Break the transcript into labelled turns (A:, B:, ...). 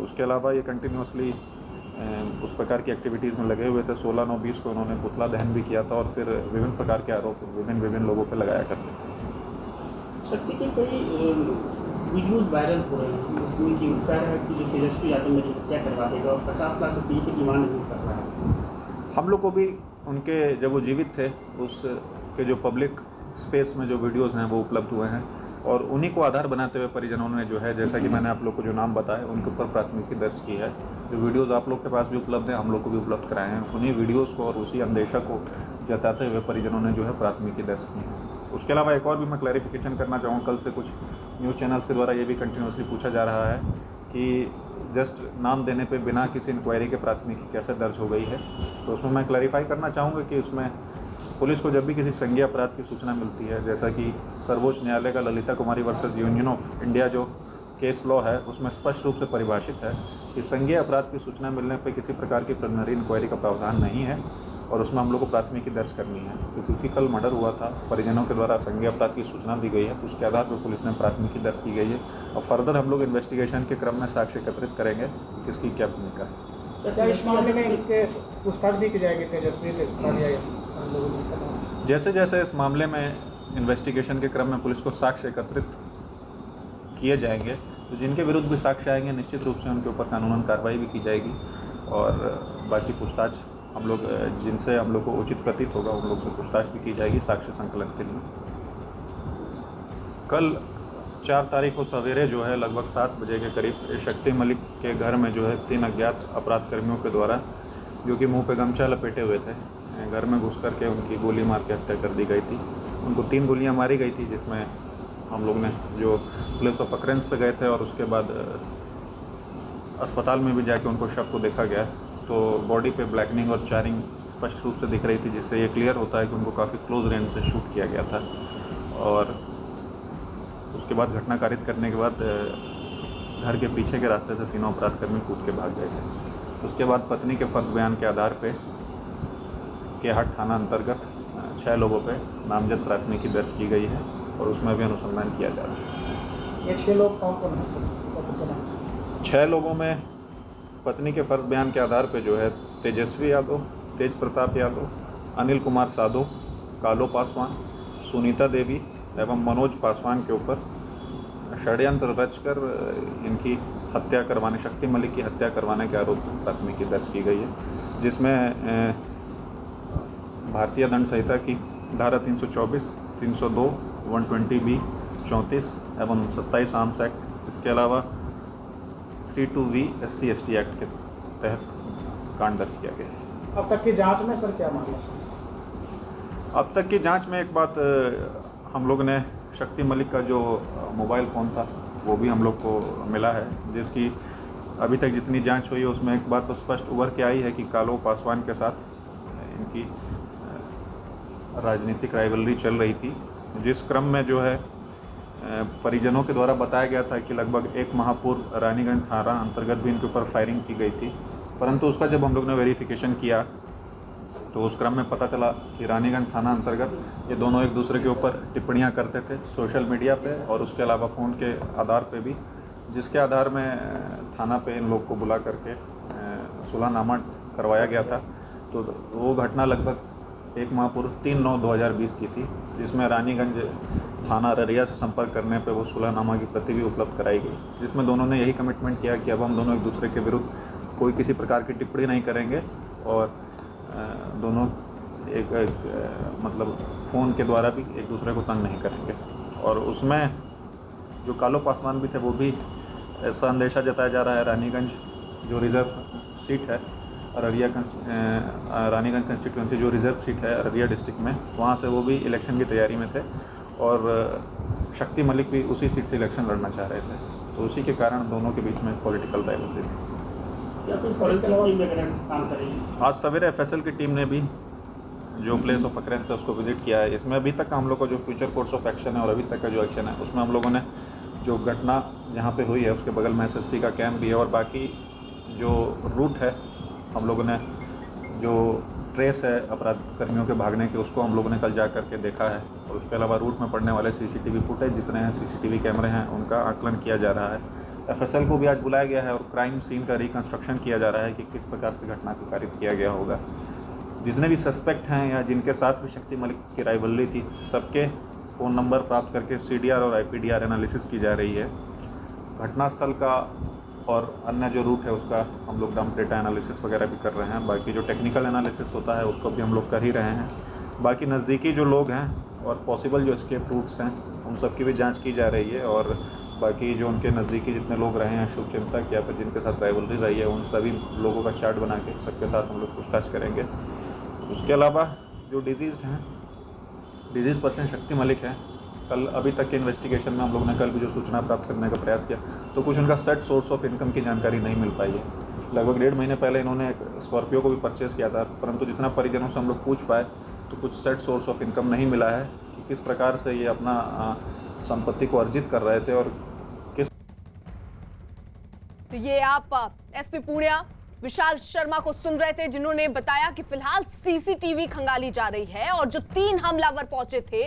A: उसके अलावा ये कंटिन्यूसली उस प्रकार की एक्टिविटीज़ में लगे हुए थे। 16/9/20 को उन्होंने पुतला दहन भी किया था और फिर विभिन्न प्रकार के आरोप विभिन्न लोगों पर लगाया करते थे।
B: शक्ति के कई वीडियोज वायरल हो रहे हैं जिसमें कि कह रहा है कि जो तेजस्वी यादव मेरी हत्या करवा देगा और 50 लाख रुपये की डिमांड नहीं कर रहा है।
A: हम लोग को भी उनके जब वो जीवित थे उस के जो पब्लिक स्पेस में जो वीडियोज़ हैं वो उपलब्ध हुए हैं और उन्हीं को आधार बनाते हुए परिजनों ने जो है, जैसा कि मैंने आप लोग को जो नाम बताया, उनके ऊपर प्राथमिकी दर्ज की है। जो वीडियोज़ आप लोग के पास भी उपलब्ध हैं, हम लोग को भी उपलब्ध कराए हैं। उन्हीं वीडियोज़ को और उसी अंदेशा को जताते हुए परिजनों ने जो है प्राथमिकी दर्ज की है। उसके अलावा एक और भी मैं क्लैरिफिकेशन करना चाहूँगा। कल से कुछ न्यूज़ चैनल्स के द्वारा ये भी कंटिन्यूसली पूछा जा रहा है कि जस्ट नाम देने पे बिना किसी इंक्वायरी के प्राथमिकी कैसे दर्ज हो गई है। तो उसमें मैं क्लैरिफाई करना चाहूँगा कि उसमें पुलिस को जब भी किसी संज्ञेय अपराध की सूचना मिलती है, जैसा कि सर्वोच्च न्यायालय का ललिता कुमारी वर्सेस यूनियन ऑफ इंडिया जो केस लॉ है, उसमें स्पष्ट रूप से परिभाषित है कि संज्ञेय अपराध की सूचना मिलने पर किसी प्रकार की प्रिलिमिनरी इंक्वायरी का प्रावधान नहीं है और उसमें हम लोग को प्राथमिकी दर्ज करनी है। क्योंकि कल मर्डर हुआ था, परिजनों के द्वारा संज्ञेय अपराध की सूचना दी गई है, उसके आधार पर पुलिस ने प्राथमिकी दर्ज की गई है और फर्दर हम लोग इन्वेस्टिगेशन के क्रम में साक्ष्य एकत्रित करेंगे कि किसकी क्या भूमिका है।
C: क्या इस मामले में इनके पूछताछ भी की जाएगी तेजस्वी
A: जैसे जैसे इस मामले में इन्वेस्टिगेशन के क्रम में पुलिस को साक्ष्य एकत्रित किए जाएंगे तो जिनके विरुद्ध भी साक्ष्य आएंगे निश्चित रूप से उनके ऊपर कानूनन कार्रवाई भी की जाएगी और बाकी पूछताछ हम लोग जिनसे हम लोग को उचित प्रतीत होगा उन लोग से पूछताछ भी की जाएगी साक्ष्य संकलन के लिए। कल 4 तारीख को सवेरे जो है लगभग 7 बजे के करीब शक्ति मलिक के घर में जो है 3 अज्ञात अपराध कर्मियों के द्वारा, जो कि मुंह पे गमछा लपेटे हुए थे, घर में घुस करके उनकी गोली मार के हत्या कर दी गई थी। उनको 3 गोलियां मारी गई थी, जिसमें हम लोग ने जो प्लेस ऑफ अकरेंस पे गए थे और उसके बाद अस्पताल में भी जाके उनको शव को देखा गया तो बॉडी पे ब्लैकनिंग और चारिंग स्पष्ट रूप से दिख रही थी, जिससे ये क्लियर होता है कि उनको काफ़ी क्लोज रेंज से शूट किया गया था। और उसके बाद घटना कारित करने के बाद घर के पीछे के रास्ते से तीनों अपराधकर्मी कूद के भाग गए थे। उसके बाद पत्नी के फर्द बयान के आधार पे केहाट थाना अंतर्गत 6 लोगों पे नामजद प्राथमिकी दर्ज की गई है और उसमें भी अनुसंधान किया जा रहा है।
C: ये 6 लोग कौन कौन हैं?
A: 6 लोगों में पत्नी के फर्द बयान के आधार पे जो है तेजस्वी यादव, तेज प्रताप यादव, अनिल कुमार साधु, कालो पासवान, सुनीता देवी एवं मनोज पासवान के ऊपर षड्यंत्र रचकर इनकी हत्या करवाने, शक्ति मलिक की हत्या करवाने के आरोप में प्राथमिकी दर्ज की गई है, जिसमें भारतीय दंड संहिता की धारा 324, 302, 120B, 34 एवं 27 आर्म्स एक्ट, इसके अलावा 32V SC/ST एक्ट के तहत कांड दर्ज किया गया है।
C: अब तक की जांच में सर क्या मामला है?
A: अब तक की जांच में एक बात हम लोग ने शक्ति मलिक का जो मोबाइल फ़ोन था वो भी हम लोग को मिला है, जिसकी अभी तक जितनी जांच हुई है उसमें एक बात तो स्पष्ट उभर के आई है कि कालो पासवान के साथ इनकी राजनीतिक राइवलरी चल रही थी, जिस क्रम में जो है परिजनों के द्वारा बताया गया था कि लगभग 1 माह पूर्व रानीगंज थाना अंतर्गत भी इनके ऊपर फायरिंग की गई थी। परंतु उसका जब हम लोग ने वेरिफिकेशन किया तो उस क्रम में पता चला कि रानीगंज थाना अंतर्गत ये दोनों एक दूसरे के ऊपर टिप्पणियां करते थे सोशल मीडिया पे और उसके अलावा फ़ोन के आधार पे भी, जिसके आधार में थाना पे इन लोग को बुला करके सुलहनामा करवाया गया था। तो वो घटना लगभग 1 माह पूर्व 3/9/2020 की थी, जिसमें रानीगंज थाना अररिया से संपर्क करने पे वो सुलहनामा की प्रति भी उपलब्ध कराई गई, जिसमें दोनों ने यही कमिटमेंट किया कि अब हम दोनों एक दूसरे के विरुद्ध कोई किसी प्रकार की टिप्पणी नहीं करेंगे और दोनों एक मतलब फ़ोन के द्वारा भी एक दूसरे को तंग नहीं करेंगे। और उसमें जो कालो पासवान भी थे वो भी ऐसा अंदेशा जताया जा रहा है, रानीगंज जो रिज़र्व सीट है अररिया रानीगंज कंस्टिट्यूंसी जो रिज़र्व सीट है अररिया डिस्ट्रिक्ट में, वहाँ से वो भी इलेक्शन की तैयारी में थे और शक्ति मलिक भी उसी सीट से इलेक्शन लड़ना चाह रहे थे, तो उसी के कारण दोनों के बीच में पॉलिटिकल राइवलरी थी। आज सवेरे FSL की टीम ने भी जो प्लेस ऑफ अकरेंस है उसको विजिट किया है। इसमें अभी तक का हम लोग का जो फ्यूचर कोर्स ऑफ एक्शन है और अभी तक का जो एक्शन है उसमें हम लोगों ने जो घटना जहाँ पे हुई है उसके बगल में SSP का कैंप भी है और बाकी जो रूट है हम लोगों ने जो ट्रेस है अपराध कर्मियों के भागने के उसको हम लोगों ने कल जा करके देखा है और उसके अलावा रूट में पड़ने वाले CCTV फुटेज जितने हैं CCTV कैमरे हैं उनका आकलन किया जा रहा है FSL को भी आज बुलाया गया है और क्राइम सीन का रिकंस्ट्रक्शन किया जा रहा है कि किस प्रकार से घटना को कारित किया गया होगा। जितने भी सस्पेक्ट हैं या जिनके साथ भी शक्ति मलिक की राइवलरी थी, सबके फ़ोन नंबर प्राप्त करके CDR और IPDR एनालिसिस की जा रही है। घटनास्थल का और अन्य जो रूट है उसका हम लोग डंप डेटा एनालिसिस वगैरह भी कर रहे हैं। बाकी जो टेक्निकल एनालिसिस होता है उसको भी हम लोग कर ही रहे हैं। बाकी नज़दीकी जो लोग हैं और पॉसिबल जो एस्केप रूट्स हैं उन सब की भी जांच की जा रही है। और बाकी जो उनके नज़दीकी जितने लोग रहे हैं शुभचिंतक या फिर जिनके साथ राइवलरी रही है उन सभी लोगों का चार्ट बना के सबके साथ हम लोग पूछताछ करेंगे। उसके अलावा जो डिजीज़ हैं, डिजीज़ पर्सन शक्ति मलिक है। कल अभी तक के इन्वेस्टिगेशन में हम लोग ने कल भी जो सूचना प्राप्त करने का प्रयास किया तो कुछ उनका सेट सोर्स ऑफ इनकम की जानकारी नहीं मिल पाई है। लगभग 1.5 महीने पहले इन्होंने एक स्कॉर्पियो को भी परचेज़ किया था, परंतु जितना परिजनों से हम लोग पूछ पाए तो कुछ सेट सोर्स ऑफ इनकम नहीं मिला है कि किस प्रकार से ये अपना संपत्ति को अर्जित कर रहे थे और किस।
D: तो ये आप एसपी पूर्णिया विशाल शर्मा को सुन रहे थे, जिन्होंने बताया कि फिलहाल CCTV खंगाली जा रही है और जो 3 हमलावर पहुंचे थे